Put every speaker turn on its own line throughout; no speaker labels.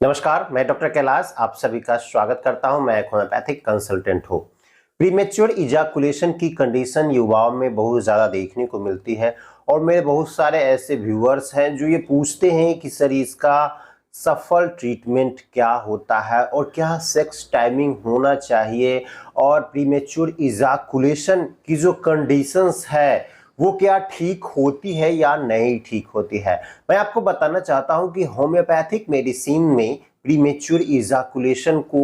नमस्कार, मैं डॉक्टर कैलाश आप सभी का स्वागत करता हूं। मैं एक होम्योपैथिक कंसल्टेंट हूं। प्रीमेच्योर इजैकुलेशन की कंडीशन युवाओं में बहुत ज़्यादा देखने को मिलती है और मेरे बहुत सारे ऐसे व्यूअर्स हैं जो ये पूछते हैं कि सर इसका सफल ट्रीटमेंट क्या होता है और क्या सेक्स टाइमिंग होना चाहिए और प्रीमेच्योर इजैकुलेशन की जो कंडीशंस है वो क्या ठीक होती है या नहीं ठीक होती है। मैं आपको बताना चाहता हूं कि होम्योपैथिक मेडिसिन में प्रीमेच्योर इजैकुलेशन को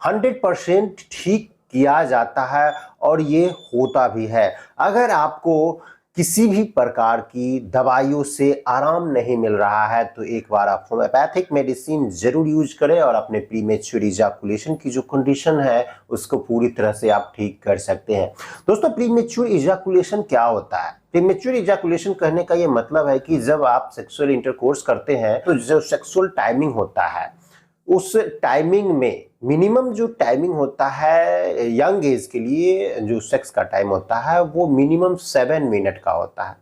100% ठीक किया जाता है और ये होता भी है। अगर आपको किसी भी प्रकार की दवाइयों से आराम नहीं मिल रहा है तो एक बार आप होम्योपैथिक मेडिसिन जरूर यूज करें और अपने प्रीमेच्योर इजैकुलेशन की जो कंडीशन है उसको पूरी तरह से आप ठीक कर सकते हैं। दोस्तों, प्रीमेच्योर इजैकुलेशन क्या होता है? प्रीमेच्योर इजैकुलेशन कहने का ये मतलब है कि जब आप सेक्सुअल इंटरकोर्स करते हैं तो जो सेक्सुअल टाइमिंग होता है उस टाइमिंग में मिनिमम जो टाइमिंग होता है यंग एज के लिए, जो सेक्स का टाइम होता है वो मिनिमम 7 मिनट का होता है।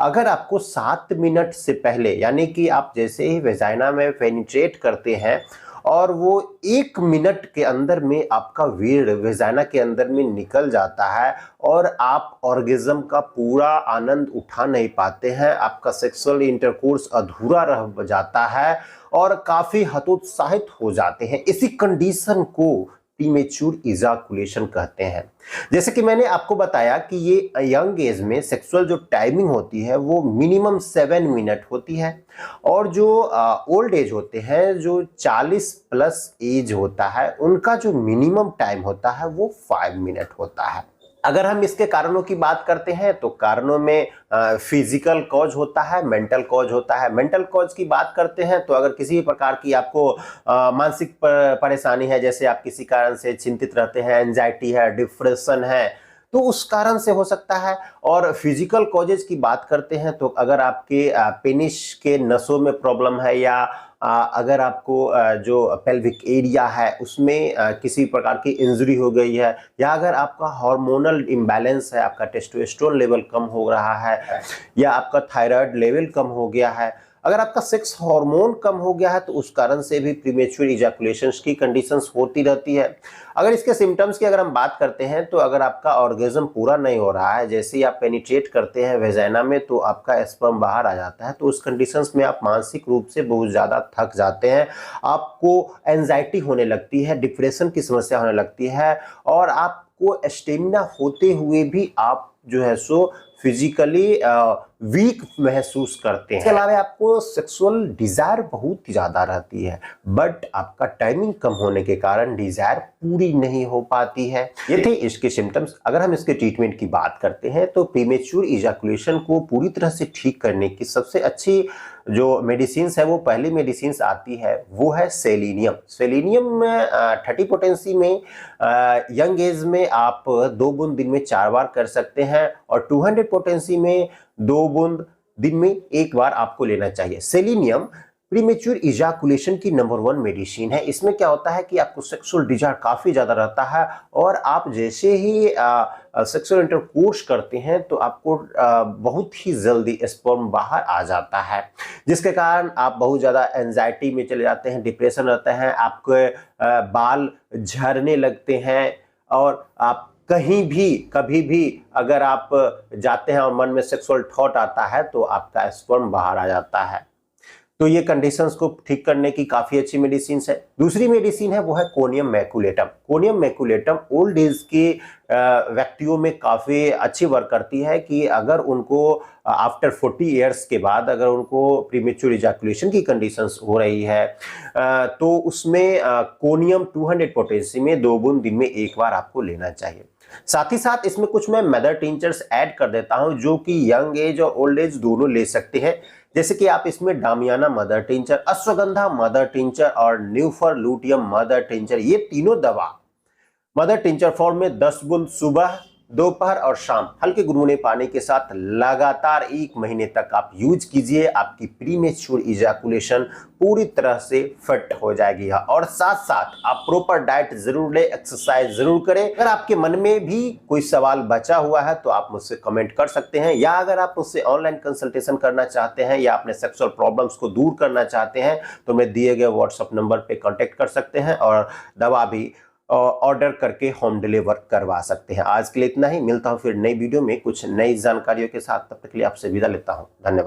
अगर आपको 7 मिनट से पहले, यानी कि आप जैसे ही वेजाइना में पेनिट्रेट करते हैं और वो 1 मिनट के अंदर में आपका वीर्य वेजाइना के अंदर में निकल जाता है और आप ऑर्गेज्म का पूरा आनंद उठा नहीं पाते हैं, आपका सेक्सुअल इंटरकोर्स अधूरा रह जाता है और काफी हतोत्साहित हो जाते हैं, इसी कंडीशन को प्रीमेच्योर इजैकुलेशन कहते हैं। जैसे कि मैंने आपको बताया कि ये यंग एज में सेक्सुअल जो टाइमिंग होती है वो मिनिमम 7 मिनट होती है और जो ओल्ड एज होते हैं, जो 40 प्लस एज होता है, उनका जो मिनिमम टाइम होता है वो 5 मिनट होता है। अगर हम इसके कारणों की बात करते हैं तो कारणों में फिजिकल कॉज होता है, मेंटल कॉज होता है। मेंटल कॉज की बात करते हैं तो अगर किसी भी प्रकार की आपको मानसिक परेशानी है, जैसे आप किसी कारण से चिंतित रहते हैं, एंजाइटी है, डिप्रेशन है, तो उस कारण से हो सकता है। और फिजिकल कॉजेज की बात करते हैं तो अगर आपके पेनिस के नसों में प्रॉब्लम है या अगर आपको जो पेल्विक एरिया है उसमें किसी प्रकार की इंजरी हो गई है, या अगर आपका हार्मोनल इम्बैलेंस है, आपका टेस्टोस्टेरोन लेवल कम हो रहा है या आपका थायराइड लेवल कम हो गया है, अगर आपका सेक्स हार्मोन कम हो गया है तो उस कारण से भी प्रीमेच्योर इजैकुलेशन की कंडीशंस होती रहती है। अगर इसके सिम्टम्स की अगर हम बात करते हैं तो अगर आपका ऑर्गेज्म पूरा नहीं हो रहा है, जैसे ही आप पेनिट्रेट करते हैं वेजाइना में तो आपका स्पर्म बाहर आ जाता है, तो उस कंडीशंस में आप मानसिक रूप से बहुत ज़्यादा थक जाते हैं, आपको एंजाइटी होने लगती है, डिप्रेशन की समस्या होने लगती है और आपको स्टेमिना होते हुए भी आप जो है सो फिजिकली वीक महसूस करते हैं। इसके अलावा आपको सेक्सुअल डिजायर बहुत ज्यादा रहती है, बट आपका टाइमिंग कम होने के कारण डिजायर पूरी नहीं हो पाती है। ये थे इसके सिम्टम्स। अगर हम इसके ट्रीटमेंट की बात करते हैं तो प्रीमेच्योर इजैकुलेशन को पूरी तरह से ठीक करने की सबसे अच्छी जो मेडिसिन है, वो पहली मेडिसिन आती है वो है सेलेनियम। सेलेनियम में 30 पोटेंसी में यंग एज में आप 2 बूंद दिन में 4 बार कर सकते हैं और 200 पोटेंसी में 2 बूंद दिन में 1 बार आपको लेना चाहिए। सेलेनियम प्रीमेच्योर इजैकुलेशन की नंबर 1 मेडिसिन है। इसमें क्या होता है कि आपको सेक्सुअल डिजायर काफी ज्यादा रहता है और आप जैसे ही सेक्सुअल इंटरकोर्स करते हैं तो आपको बहुत ही जल्दी स्पर्म बाहर आ जाता है, जिसके कारण आप बहुत ज्यादा एंजाइटी में चले जाते हैं, डिप्रेशन रहते हैं, आपके बाल झड़ने लगते हैं और आप कहीं भी कभी भी अगर आप जाते हैं और मन में सेक्सुअल थॉट आता है तो आपका स्पर्म बाहर आ जाता है। तो ये कंडीशंस को ठीक करने की काफी अच्छी मेडिसिन है। दूसरी मेडिसिन है वो है conium maculatum. Conium maculatum old age के व्यक्तियों में काफी अच्छी वर्क करती है कि अगर उनको आफ्टर 40 इयर्स के बाद अगर उनको प्रीमेच्योर इजैकुलेशन की कंडीशंस हो रही है तो उसमें कोनियम 200 पोटेंसी में 2 बूंद दिन में 1 बार आपको लेना चाहिए। साथ ही साथ इसमें कुछ मैं मदर टिंचर्स ऐड कर देता हूं जो कि यंग एज और ओल्ड एज दोनों ले सकते हैं। जैसे कि आप इसमें damiana mother tincture, ashwagandha mother tincture और न्यूफर लूटियम मदर टिंचर, ये तीनों दवा मदर टिंचर फॉर्म में 10 बूंद सुबह, दोपहर और शाम हल्के गुनगुने पानी के साथ लगातार 1 महीने तक आप यूज कीजिए। आपकी प्रीमेच्योर इजैकुलेशन पूरी तरह से फिट हो जाएगी। और साथ साथ आप प्रॉपर डाइट जरूर ले, एक्सरसाइज जरूर करें। अगर आपके मन में भी कोई सवाल बचा हुआ है तो आप मुझसे कमेंट कर सकते हैं, या अगर आप मुझसे ऑनलाइन कंसल्टेशन करना चाहते हैं या अपने सेक्सुअल प्रॉब्लम्स को दूर करना चाहते हैं तो मैं दिए गए व्हाट्सएप नंबर पे कांटेक्ट कर सकते हैं और दवा भी ऑर्डर करके होम डिलीवर करवा सकते हैं। आज के लिए इतना ही, मिलता हूं फिर नई वीडियो में कुछ नई जानकारियों के साथ। तब तक के लिए आपसे विदा लेता हूं। धन्यवाद।